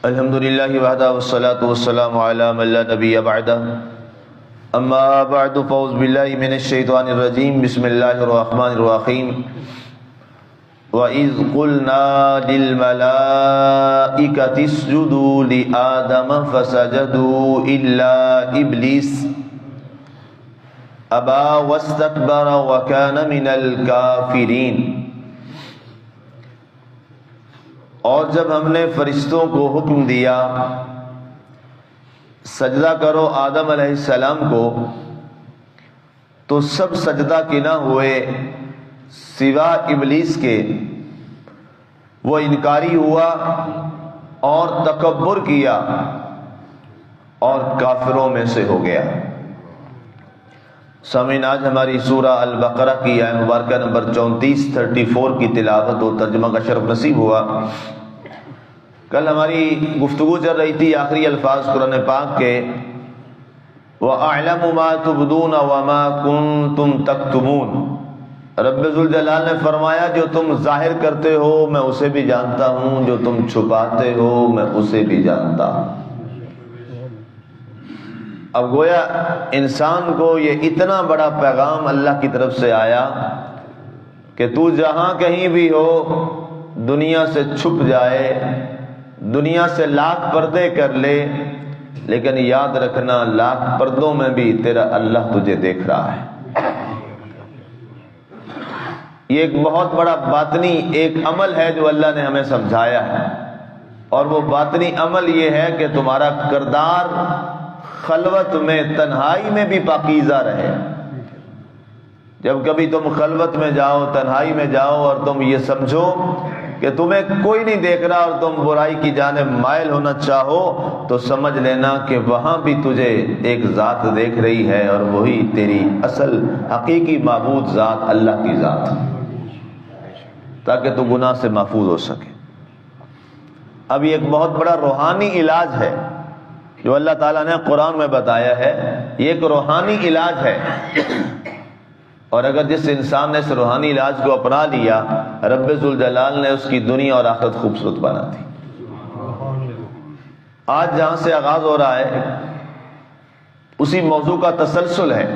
الحمدللہ وحدہ والصلاة والسلام علی من لا نبی بعدہ اما بعد فاعوذ باللہ من الشیطان الرجیم بسم اللہ الرحمن الرحیم وَإِذْ قُلْنَا لِلْمَلَائِكَةِ اسْجُدُوا لِآدَمَ فَسَجَدُوا إِلَّا إِبْلِيسَ أَبَى وَاسْتَكْبَرَ وَكَانَ مِنَ الْكَافِرِينَ۔ اور جب ہم نے فرشتوں کو حکم دیا سجدہ کرو آدم علیہ السلام کو، تو سب سجدہ کی نہ ہوئے سوا ابلیس کے۔ وہ انکاری ہوا اور تکبر کیا اور کافروں میں سے ہو گیا۔ سامعین، آج ہماری سورہ البقرہ کی آیت مبارکہ نمبر 34 کی تلاوت و ترجمہ کا شرف نصیب ہوا۔ کل ہماری گفتگو چل رہی تھی آخری الفاظ قرآن پاک کے، وَأَعْلَمُ مَا تُبْدُونَ وَمَا كُنْتُمْ تَكْتُمُونَ۔ رب ذوالجلال نے فرمایا جو تم ظاہر کرتے ہو میں اسے بھی جانتا ہوں، جو تم چھپاتے ہو میں اسے بھی جانتا ہوں۔ اب گویا انسان کو یہ اتنا بڑا پیغام اللہ کی طرف سے آیا کہ تو جہاں کہیں بھی ہو دنیا سے چھپ جائے، دنیا سے لاکھ پردے کر لے، لیکن یاد رکھنا لاکھ پردوں میں بھی تیرا اللہ تجھے دیکھ رہا ہے۔ یہ ایک بہت بڑا باطنی ایک عمل ہے جو اللہ نے ہمیں سمجھایا ہے، اور وہ باطنی عمل یہ ہے کہ تمہارا کردار خلوت میں تنہائی میں بھی پاکیزہ رہے۔ جب کبھی تم خلوت میں جاؤ، تنہائی میں جاؤ، اور تم یہ سمجھو کہ تمہیں کوئی نہیں دیکھ رہا اور تم برائی کی جانب مائل ہونا چاہو، تو سمجھ لینا کہ وہاں بھی تجھے ایک ذات دیکھ رہی ہے، اور وہی تیری اصل حقیقی معبود ذات اللہ کی ذات، تاکہ تو گناہ سے محفوظ ہو سکے۔ اب یہ ایک بہت بڑا روحانی علاج ہے جو اللہ تعالیٰ نے قرآن میں بتایا ہے۔ یہ ایک روحانی علاج ہے، اور اگر جس انسان نے اس روحانی علاج کو اپنا لیا، رب ذوالجلال نے اس کی دنیا اور آخرت خوبصورت بنا دی۔ آج جہاں سے آغاز ہو رہا ہے اسی موضوع کا تسلسل ہے،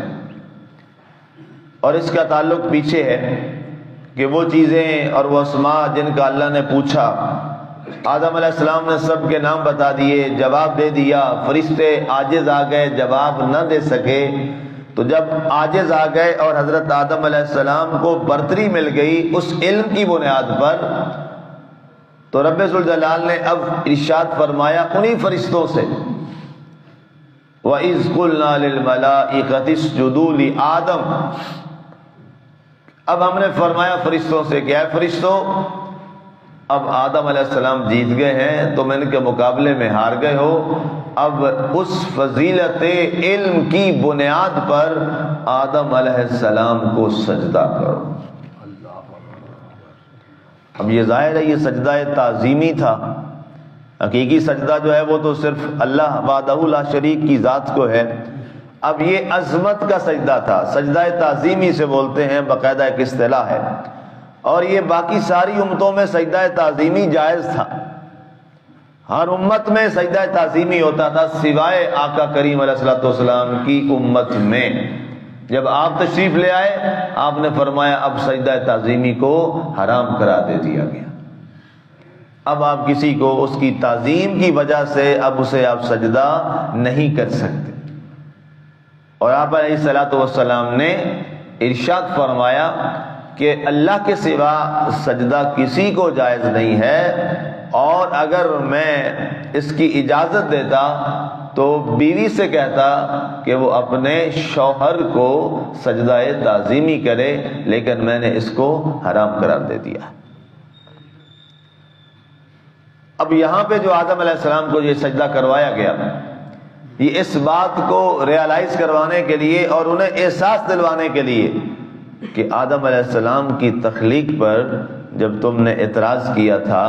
اور اس کا تعلق پیچھے ہے کہ وہ چیزیں اور وہ اسماء جن کا اللہ نے پوچھا، آدم علیہ السلام نے سب کے نام بتا دیے، جواب دے دیا، فرشتے عاجز آ گئے، جواب نہ دے سکے۔ تو جب عاجز آ گئے اور حضرت آدم علیہ السلام کو برتری مل گئی اس علم کی بنیاد پر، تو رب ذوالجلال نے اب ارشاد فرمایا انہی فرشتوں سے، وَإِذْ قُلْنَا لِلْمَلَائِكَةِ اسْجُدُوا لِآدَمَ۔ اب ہم نے فرمایا فرشتوں سے کہ اے فرشتوں، اب آدم علیہ السلام جیت گئے ہیں، تم ان کے مقابلے میں ہار گئے ہو، اب اس فضیلت علم کی بنیاد پر آدم علیہ السلام کو سجدہ کرو۔ اب یہ ظاہر ہے یہ سجدہ تعظیمی تھا، حقیقی سجدہ جو ہے وہ تو صرف اللہ وحدہ لا شریک کی ذات کو ہے۔ اب یہ عظمت کا سجدہ تھا، سجدہ تعظیمی سے بولتے ہیں، باقاعدہ ایک اصطلاح ہے، اور یہ باقی ساری امتوں میں سجدہ تعظیمی جائز تھا۔ ہر امت میں سجدہ تعظیمی ہوتا تھا سوائے آقا کریم علیہ الصلوۃ والسلام کی امت میں۔ جب آپ تشریف لے آئے آپ نے فرمایا اب سجدہ تعظیمی کو حرام قرار دے دیا گیا، اب آپ کسی کو اس کی تعظیم کی وجہ سے اب اسے آپ سجدہ نہیں کر سکتے۔ اور آپ علیہ الصلوۃ والسلام نے ارشاد فرمایا کہ اللہ کے سوا سجدہ کسی کو جائز نہیں ہے، اور اگر میں اس کی اجازت دیتا تو بیوی سے کہتا کہ وہ اپنے شوہر کو سجدہ تعظیمی کرے، لیکن میں نے اس کو حرام قرار دے دیا۔ اب یہاں پہ جو آدم علیہ السلام کو یہ سجدہ کروایا گیا، یہ اس بات کو ریالائز کروانے کے لیے اور انہیں احساس دلوانے کے لیے کہ آدم علیہ السلام کی تخلیق پر جب تم نے اعتراض کیا تھا،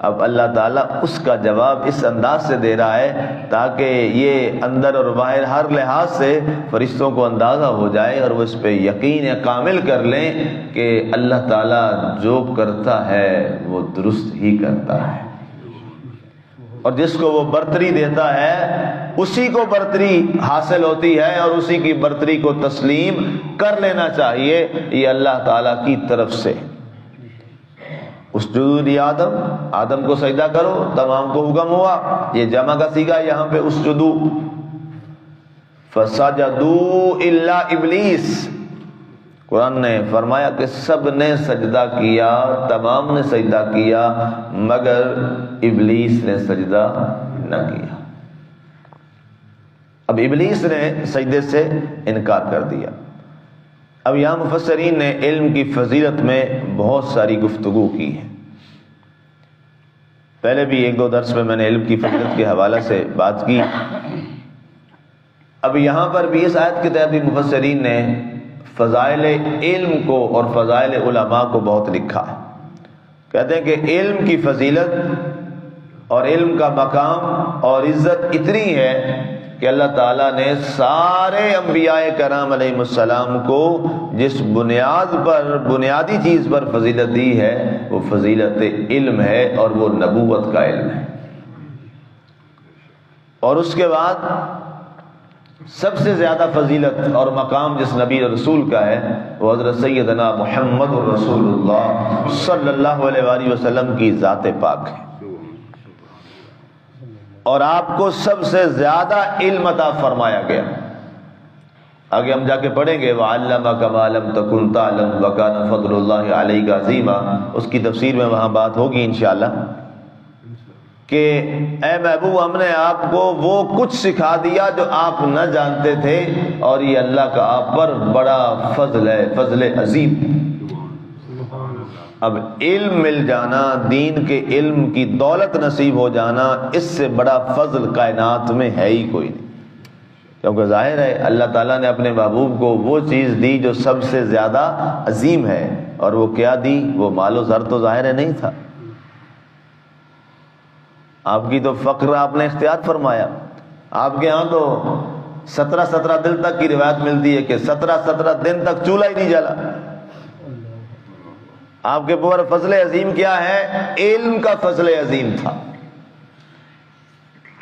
اب اللہ تعالیٰ اس کا جواب اس انداز سے دے رہا ہے تاکہ یہ اندر اور باہر ہر لحاظ سے فرشتوں کو اندازہ ہو جائے اور وہ اس پہ یقین کامل کر لیں کہ اللہ تعالیٰ جو کرتا ہے وہ درست ہی کرتا ہے، اور جس کو وہ برتری دیتا ہے اسی کو برتری حاصل ہوتی ہے، اور اسی کی برتری کو تسلیم کر لینا چاہیے، یہ اللہ تعالیٰ کی طرف سے۔ اسجدوا لآدم، آدم کو سجدہ کرو، تمام کو حکم ہوا، یہ جمع کا صیغہ یہاں پہ اسجدوا، فسجدوا الا ابلیس، قرآن نے فرمایا کہ سب نے سجدہ کیا، تمام نے سجدہ کیا، مگر ابلیس نے سجدہ نہ کیا۔ اب ابلیس نے سجدے سے انکار کر دیا۔ اب یہاں مفسرین نے علم کی فضیلت میں بہت ساری گفتگو کی ہے، پہلے بھی ایک دو درس میں نے علم کی فضیلت کے حوالے سے بات کی۔ اب یہاں پر بھی اس آیت کے تحت بھی مفسرین نے فضائل علم کو اور فضائل علماء کو بہت لکھا ہے۔ کہتے ہیں کہ علم کی فضیلت اور علم کا مقام اور عزت اتنی ہے کہ اللہ تعالیٰ نے سارے انبیاء کرام علیہ السلام کو جس بنیاد پر، بنیادی چیز پر فضیلت دی ہے وہ فضیلت علم ہے، اور وہ نبوت کا علم ہے۔ اور اس کے بعد سب سے زیادہ فضیلت اور مقام جس نبی اور رسول کا ہے وہ حضرت سیدنا محمد رسول اللہ صلی اللہ علیہ وآلہ وسلم کی ذات پاک ہے، اور آپ کو سب سے زیادہ علم عطا فرمایا گیا۔ آگے ہم جا کے پڑھیں گے وَعَلَّمَكَ مَا لَمْ تَكُنْ تَعْلَمْ وَكَانَ فَضْلُ اللَّهِ عَلَيْكَ عَظِيمًا، اس کی تفسیر میں وہاں بات ہوگی انشاءاللہ کہ اے محبوب ہم نے آپ کو وہ کچھ سکھا دیا جو آپ نہ جانتے تھے، اور یہ اللہ کا آپ پر بڑا فضل ہے، فضل عظیم۔ اب علم مل جانا، دین کے علم کی دولت نصیب ہو جانا، اس سے بڑا فضل کائنات میں ہے ہی کوئی نہیں، کیونکہ ظاہر ہے اللہ تعالیٰ نے اپنے محبوب کو وہ چیز دی جو سب سے زیادہ عظیم ہے، اور وہ کیا دی؟ وہ مال و زر تو ظاہر ہے نہیں تھا، آپ کی تو فقر آپ نے اختیار فرمایا۔ آپ کے ہاں تو 17 دن تک کی روایت ملتی ہے کہ 17 دن تک چولہا ہی نہیں جلا۔ آپ کے اوپر فضل عظیم کیا ہے؟ علم کا فضل عظیم تھا،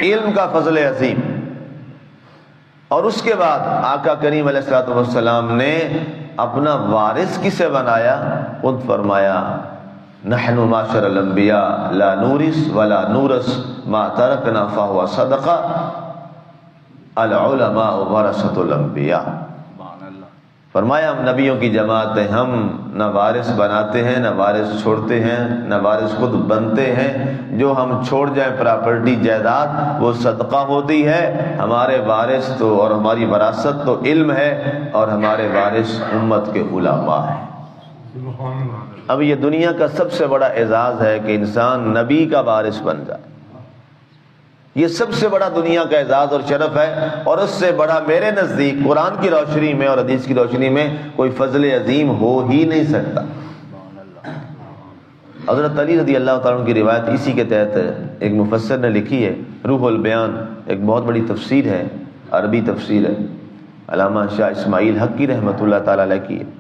علم کا فضل عظیم۔ اور اس کے بعد آقا کریم علیہ الصلوۃ والسلام نے اپنا وارث کسے بنایا؟ خود فرمایا نحن معاشر الانبیاء لا نورث ولا نورث ما ترکنا فهو صدقہ العلماء ورثۃ الانبیاء، فرمایا ہم نبیوں کی جماعت ہیں، ہم نہ وارث بناتے ہیں، نہ وارث چھوڑتے ہیں، نہ وارث خود بنتے ہیں، جو ہم چھوڑ جائیں پراپرٹی جائیداد وہ صدقہ ہوتی ہے، ہمارے وارث تو اور ہماری وراثت تو علم ہے، اور ہمارے وارث امت کے علماء ہیں۔ اب یہ دنیا کا سب سے بڑا اعزاز ہے کہ انسان نبی کا وارث بن جائے، یہ سب سے بڑا دنیا کا اعزاز اور شرف ہے، اور اس سے بڑا میرے نزدیک قرآن کی روشنی میں اور حدیث کی روشنی میں کوئی فضل عظیم ہو ہی نہیں سکتا۔ حضرت علی رضی اللہ تعالیٰ عنہ کی روایت اسی کے تحت ایک مفسر نے لکھی ہے، روح البیان، ایک بہت بڑی تفسیر ہے، عربی تفسیر ہے، علامہ شاہ اسماعیل حقی رحمۃ اللہ تعالیٰ علیہ کی ہے۔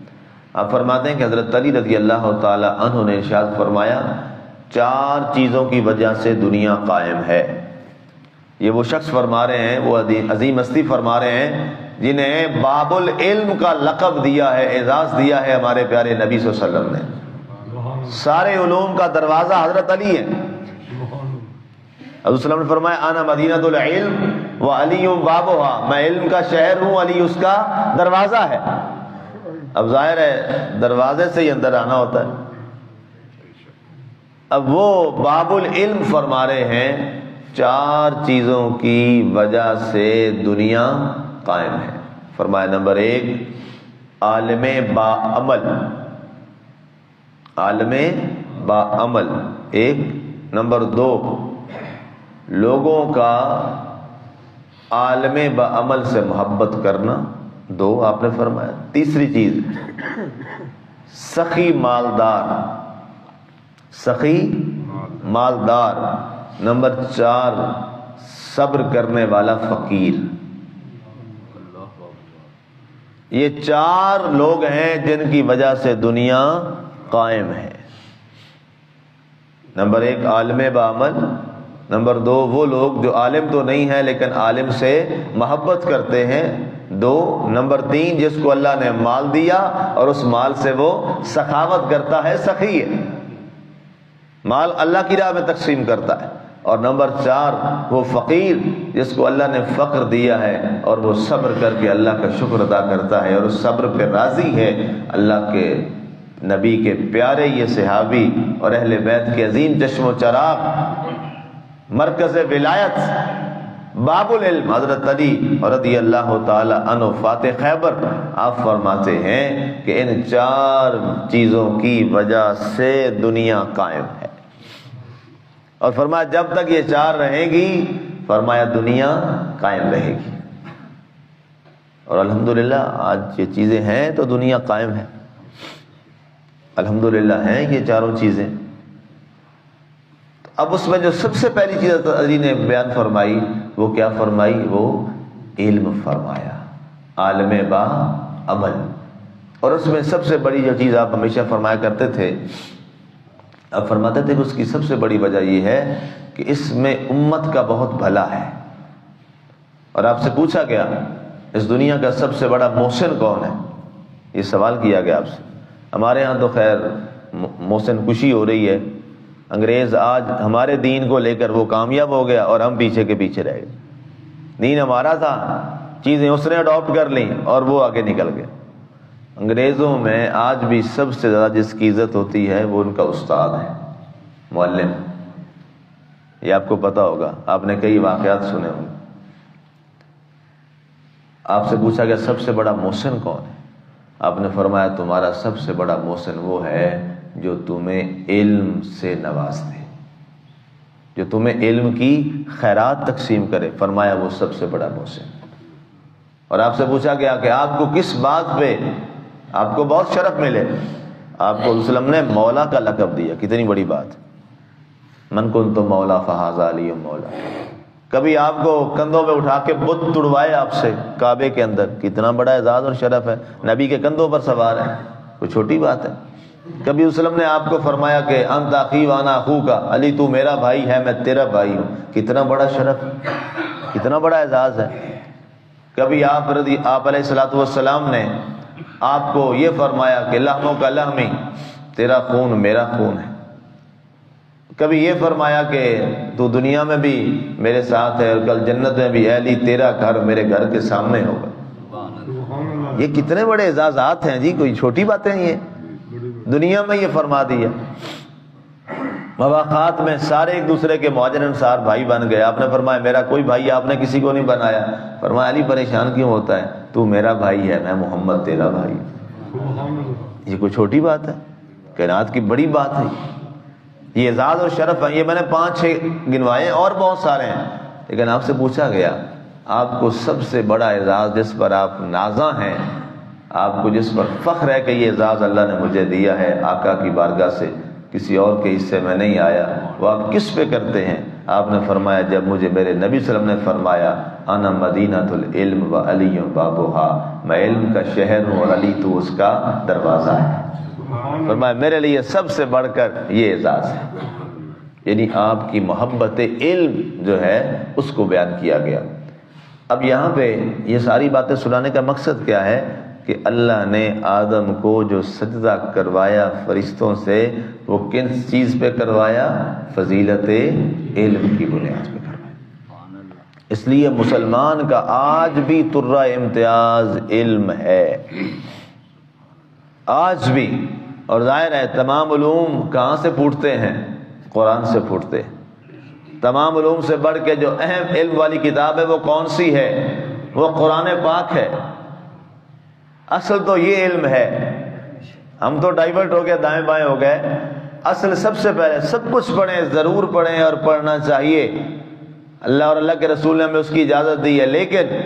آپ فرماتے ہیں کہ حضرت علی رضی اللہ تعالیٰ عنہ نے ارشاد فرمایا 4 چیزوں کی وجہ سے دنیا قائم ہے۔ یہ وہ شخص فرما رہے ہیں، وہ عظیم ہستی فرما رہے ہیں جنہیں باب العلم کا لقب دیا ہے، اعزاز دیا ہے ہمارے پیارے نبی صلی اللہ علیہ وسلم نے۔ سارے علوم کا دروازہ حضرت علی ہے۔ حضرت صلی اللہ علیہ وسلم نے فرمایا انا مدینۃ العلم وعلی بابها، میں علم کا شہر ہوں، علی اس کا دروازہ ہے۔ اب ظاہر ہے دروازے سے ہی اندر آنا ہوتا ہے۔ اب وہ باب العلم فرما رہے ہیں 4 چیزوں کی وجہ سے دنیا قائم ہے۔ فرمایا نمبر 1 عالم با عمل، عالم با عمل 1، نمبر 2 لوگوں کا عالم با عمل سے محبت کرنا 2 آپ نے فرمایا، تیسری چیز سخی مالدار، سخی مالدار، نمبر 4 صبر کرنے والا فقیر۔ یہ 4 لوگ ہیں جن کی وجہ سے دنیا قائم ہے۔ نمبر 1 عالم بعمل، نمبر 2 وہ لوگ جو عالم تو نہیں ہیں لیکن عالم سے محبت کرتے ہیں 2، نمبر 3 جس کو اللہ نے مال دیا اور اس مال سے وہ سخاوت کرتا ہے، سخی ہے، مال اللہ کی راہ میں تقسیم کرتا ہے، اور نمبر 4 وہ فقیر جس کو اللہ نے فقر دیا ہے اور وہ صبر کر کے اللہ کا شکر ادا کرتا ہے اور اس صبر پہ راضی ہے۔ اللہ کے نبی کے پیارے یہ صحابی اور اہل بیت کے عظیم چشم و چراغ، مرکز ولایت، باب العلم حضرت علی رضی اللہ تعالی عنہ فاتح خیبر، آپ فرماتے ہیں کہ ان 4 چیزوں کی وجہ سے دنیا قائم ہے، اور فرمایا جب تک یہ 4 رہیں گی فرمایا دنیا قائم رہے گی، اور الحمدللہ آج یہ چیزیں ہیں تو دنیا قائم ہے، الحمدللہ ہیں یہ 4 چیزیں۔ اب اس میں جو سب سے پہلی چیز علی نے بیان فرمائی وہ کیا فرمائی؟ وہ علم فرمایا، عالم با عمل، اور اس میں سب سے بڑی جو چیز آپ ہمیشہ فرمایا کرتے تھے، اب فرماتے تھے کہ اس کی سب سے بڑی وجہ یہ ہے کہ اس میں امت کا بہت بھلا ہے۔ اور آپ سے پوچھا گیا اس دنیا کا سب سے بڑا محسن کون ہے، یہ سوال کیا گیا آپ سے۔ ہمارے ہاں تو خیر محسن کشی ہو رہی ہے، انگریز آج ہمارے دین کو لے کر وہ کامیاب ہو گیا اور ہم پیچھے کے پیچھے رہ گئے، دین ہمارا تھا، چیزیں اس نے اڈاپٹ کر لیں اور وہ آگے نکل گئے۔ انگریزوں میں آج بھی سب سے زیادہ جس کی عزت ہوتی ہے وہ ان کا استاد ہے، معلم، یہ آپ کو پتہ ہوگا، آپ نے کئی واقعات سنے ہوں گے۔ آپ سے پوچھا گیا سب سے بڑا محسن کون ہے، آپ نے فرمایا تمہارا سب سے بڑا محسن وہ ہے جو تمہیں علم سے نواز دے، جو تمہیں علم کی خیرات تقسیم کرے، فرمایا وہ سب سے بڑا محسن۔ اور آپ سے پوچھا گیا کہ آپ کو کس بات پہ آپ کو بہت شرف ملے، آپ کو وسلم نے مولا کا لقب دیا، کتنی بڑی بات، من کنت مولا فہذا علی مولا۔ کبھی آپ کو کندھوں پہ اٹھا کے بت تڑوائے آپ سے کعبے کے اندر، کتنا بڑا اعزاز اور شرف ہے، نبی کے کندھوں پر سوار ہے، کوئی چھوٹی بات ہے۔ کبھی وسلم نے آپ کو فرمایا کہ انت اخی وانا اخوک، علی تو میرا بھائی ہے میں تیرا بھائی ہوں، کتنا بڑا شرف، کتنا بڑا اعزاز ہے۔ کبھی آپ علیہ الصلوۃ والسلام نے آپ کو یہ فرمایا کہ لحموں کا لحمی، تیرا خون میرا خون ہے۔ کبھی یہ فرمایا کہ تو دنیا میں بھی میرے ساتھ ہے اور کل جنت میں بھی، اے علی تیرا گھر میرے گھر کے سامنے ہوگا۔ یہ کتنے بڑے اعزازات ہیں جی، کوئی چھوٹی باتیں یہ دنیا میں یہ فرما دیا۔ مواقعات میں سارے ایک دوسرے کے مہاجر انصار بھائی بن گئے، آپ نے فرمایا میرا کوئی بھائی آپ نے کسی کو نہیں بنایا، فرمایا علی پریشان کیوں ہوتا ہے، تو میرا بھائی ہے میں محمد تیرا بھائی ہوں۔ یہ کوئی چھوٹی بات ہے، کائنات کی بڑی بات ہے، یہ اعزاز اور شرف ہے۔ یہ میں نے 5-6 گنوائے اور بہت سارے ہیں، لیکن آپ سے پوچھا گیا آپ کو سب سے بڑا اعزاز جس پر آپ نازاں ہیں، آپ کو جس پر فخر ہے کہ یہ اعزاز اللہ نے مجھے دیا ہے آقا کی بارگاہ سے، کسی اور کے حصے میں نہیں آیا، وہ آپ کس پہ کرتے ہیں؟ آپ نے فرمایا جب مجھے میرے نبی صلی اللہ علیہ وسلم نے فرمایا انا مدینۃ العلم و علی بابھا، میں علم کا شہر ہوں اور علی تو اس کا دروازہ ہے، فرمایا میرے لیے سب سے بڑھ کر یہ اعزاز ہے، یعنی آپ کی محبت علم جو ہے اس کو بیان کیا گیا۔ اب یہاں پہ یہ ساری باتیں سنانے کا مقصد کیا ہے کہ اللہ نے آدم کو جو سجدہ کروایا فرشتوں سے وہ کن چیز پہ کروایا؟ فضیلت علم کی بنیاد پہ کروایا۔ اس لیے مسلمان کا آج بھی ترہ امتیاز علم ہے، آج بھی، اور ظاہر ہے تمام علوم کہاں سے پھوٹتے ہیں؟ قرآن سے پھوٹتے ہیں۔ تمام علوم سے بڑھ کے جو اہم علم والی کتاب ہے وہ کون سی ہے؟ وہ قرآن پاک ہے۔ اصل تو یہ علم ہے، ہم تو ڈائیورٹ ہو گئے، دائیں بائیں ہو گئے۔ اصل سب سے پہلے سب کچھ پڑھیں، ضرور پڑھیں اور پڑھنا چاہیے، اللہ اور اللہ کے رسول نے ہمیں اس کی اجازت دی ہے، لیکن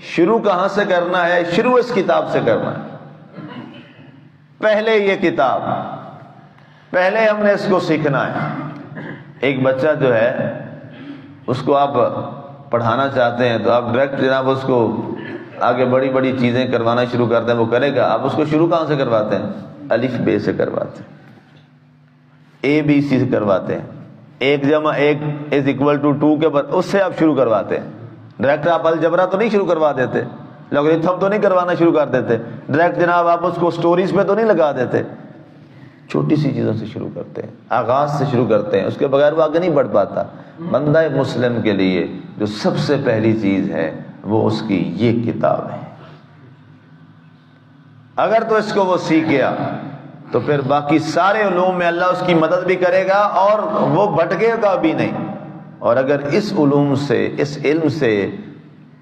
شروع کہاں سے کرنا ہے؟ شروع اس کتاب سے کرنا ہے، پہلے یہ کتاب، پہلے ہم نے اس کو سیکھنا ہے. ایک بچہ جو ہے اس کو آپ پڑھانا چاہتے ہیں تو آپ ڈائریکٹ جناب اس کو آگے بڑی بڑی چیزیں کروانا شروع کرتے ہیں، وہ کرے گا. آپ اس کو شروع کہاں سے کرواتے ہیں؟ الف بے سے کرواتے ہیں، اے بی سی سے کرواتے ہیں. 1 + 1 = 2 کے بعد اس سے آپ شروع کرواتے ہیں. ڈائریکٹ آپ الجبرا تو نہیں شروع کروا دیتے، لوگرتھم تو نہیں کروانا شروع کر دیتے، ڈائریکٹ جناب آپ اس کو سٹوریز پہ تو نہیں لگا دیتے. چھوٹی سی چیزوں سے شروع کرتے ہیں، آغاز سے شروع کرتے ہیں، اس کے بغیر وہ آگے نہیں بڑھ پاتا. بندہ مسلم کے لیے جو سب سے پہلی چیز ہے وہ اس کی یہ کتاب ہے. اگر تو اس کو وہ سیکھ گیا تو پھر باقی سارے علوم میں اللہ اس کی مدد بھی کرے گا اور وہ بھٹکے گا بھی نہیں. اور اگر اس علوم سے، اس علم سے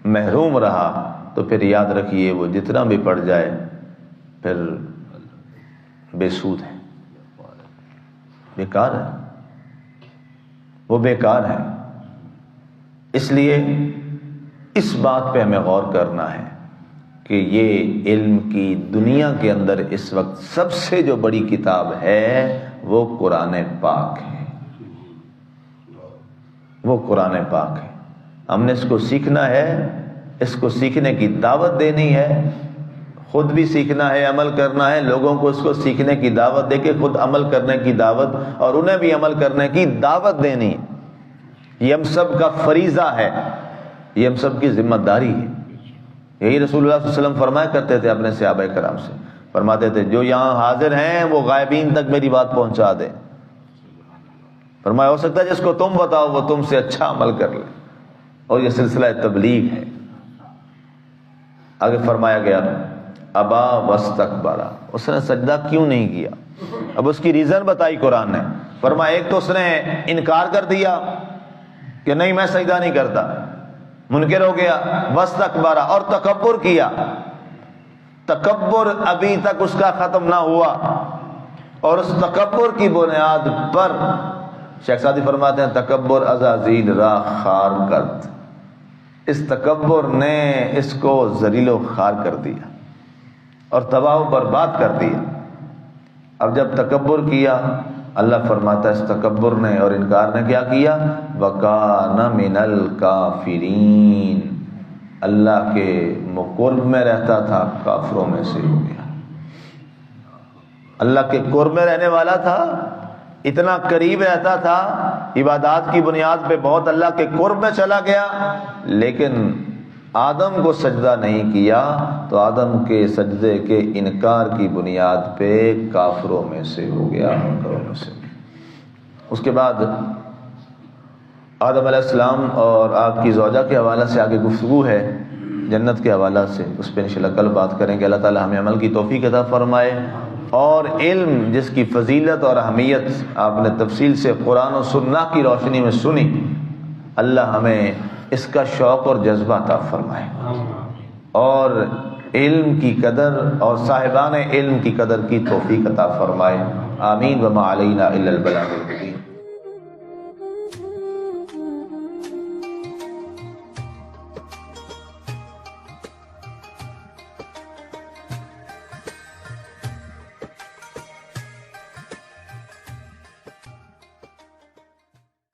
محروم رہا تو پھر یاد رکھیے وہ جتنا بھی پڑھ جائے پھر بے سود ہے، بیکار ہے، وہ بیکار ہے. اس لیے اس بات پہ ہمیں غور کرنا ہے کہ یہ علم کی دنیا کے اندر اس وقت سب سے جو بڑی کتاب ہے وہ قرآن پاک ہے، وہ قرآن پاک ہے. ہم نے اس کو سیکھنا ہے، اس کو سیکھنے کی دعوت دینی ہے، خود بھی سیکھنا ہے، عمل کرنا ہے، لوگوں کو اس کو سیکھنے کی دعوت دے کے خود عمل کرنے کی دعوت اور انہیں بھی عمل کرنے کی دعوت دینی. یہ ہم سب کا فریضہ ہے، یہ ہم سب کی ذمہ داری ہے. یہی رسول اللہ صلی اللہ علیہ وسلم فرمایا کرتے تھے اپنے صحابہ کرام سے، فرماتے تھے جو یہاں حاضر ہیں وہ غائبین تک میری بات پہنچا دیں. فرمایا ہو سکتا ہے جس کو تم بتاؤ وہ تم سے اچھا عمل کر لے، اور یہ سلسلہ تبلیغ ہے. آگے فرمایا گیا ابا واستکبرا، اس نے سجدہ کیوں نہیں کیا؟ اب اس کی ریزن بتائی قرآن نے. فرمایا ایک تو اس نے انکار کر دیا کہ نہیں میں سجدہ نہیں کرتا، منکر ہو گیا. واستکبرا، اور تکبر کیا. تکبر ابھی تک اس کا ختم نہ ہوا، اور اس تکبر کی بنیاد پر شیخ سعدی فرماتے ہیں تکبر عزازیل را خار کرد، اس تکبر نے اس کو ذلیل و خوار کر دیا اور تباہ و برباد کر دیا. اب جب تکبر کیا اللہ فرماتا ہے اس تکبر نے اور انکار نے کیا کیا؟ وَكَانَ مِنَ الْكَافِرِينَ، اللہ کے قرب میں رہتا تھا، کافروں میں سے ہو گیا. اللہ کے قرب میں رہنے والا تھا، اتنا قریب رہتا تھا، عبادات کی بنیاد پہ بہت اللہ کے قرب میں چلا گیا، لیکن آدم کو سجدہ نہیں کیا تو آدم کے سجدے کے انکار کی بنیاد پہ کافروں میں سے ہو گیا، منکروں میں سے. اس کے بعد آدم علیہ السلام اور آپ کی زوجہ کے حوالہ سے آگے گفتگو ہے، جنت کے حوالہ سے، اس پہ انشاءاللہ کل بات کریں گے. اللہ تعالی ہمیں عمل کی توفیق عطا فرمائے، اور علم جس کی فضیلت اور اہمیت آپ نے تفصیل سے قرآن و سنت کی روشنی میں سنی، اللہ ہمیں اس کا شوق اور جذبہ عطا فرمائے اور علم کی قدر اور صاحبان علم کی قدر کی توفیق عطا فرمائے. آمین. وما علینا الا البلاغ المبین.